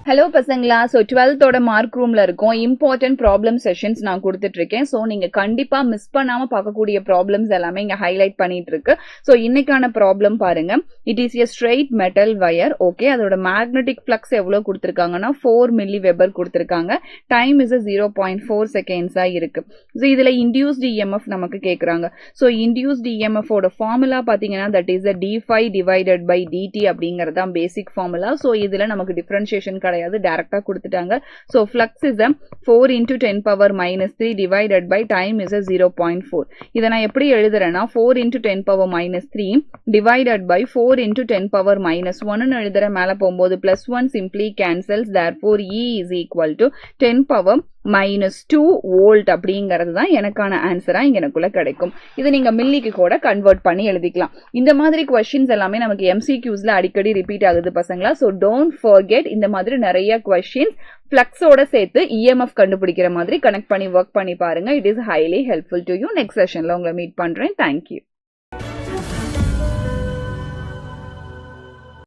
Hello பசங்களா, so 12th mark ரூம்ல இருக்கும் இம்பார்ட்டன்ட் ப்ராப்ளம் செஷன்ஸ் நான் கொடுத்துட்டு இருக்கேன். ஸோ நீங்க கண்டிப்பா மிஸ் பண்ணாம பார்க்கக்கூடிய ப்ராப்ளம்ஸ் எல்லாமே இங்க ஹைலைட் பண்ணிட்டு இருக்கு. ஸோ இன்னைக்கான ப்ராப்ளம் பாருங்க. It is a straight metal wire. Okay, அதோட மேக்னெட்டிக் ஃப்ளக்ஸ் எவ்வளவு கொடுத்துருக்காங்கன்னா 4 மில்லி வெபர் கொடுத்துருக்காங்க. டைம் இஸ் 0.4 செகண்ட்ஸா இருக்கு. ஸோ இதுல இன்டியூஸ்டு இஎம்எஃப் நமக்கு கேட்கறாங்க. ஸோ இன்டியூஸ்டு இஎம்எஃப் ஓட ஃபார்முலா பாத்தீங்கன்னா that is d∅ divided by dt அப்படிங்கிறது தான் பேசிக் ஃபார்முலா. ஸோ இதுல நமக்கு டிஃபரன்ஷியேஷன் கிடையாது, டைரக்டா கொடுத்துட்டாங்க. So flux is 4 into 10 power minus 3 divided by time is 0.4. இதை நான் எப்படி எழுதுறேன்னா 4 into 10 power minus 3 divided by 4 into 10 power minus 1 எழுதுற மேல போகும்போது plus 1 simply cancels, therefore E is equal to 10 power minus 2 volt அப்படிங்கிறது தான் எனக்கான ஆன்சரா இங்க எனக்குள்ள கிடைக்கும். இது நீங்க மில்லிக்கு கூட கன்வெர்ட் பண்ணி எழுதிக்கலாம். இந்த மாதிரி क्वेश्चंस எல்லாமே நமக்கு MCQsல அடிக்கடி ரிப்பீட் ஆகுது பசங்களா. சோ டோன்ட் ஃபர்கெட் இந்த மாதிரி நிறைய क्वेश्चंस ஃப்ளக்ஸோட சேர்த்து EMF கண்டுபிடிக்கிற மாதிரி கனெக்ட் பண்ணி ஒர்க் பண்ணி பாருங்க. It is highly helpful to you. Next செஷன்ல உங்களை மீட் பண்றேன். தேங்க்யூ.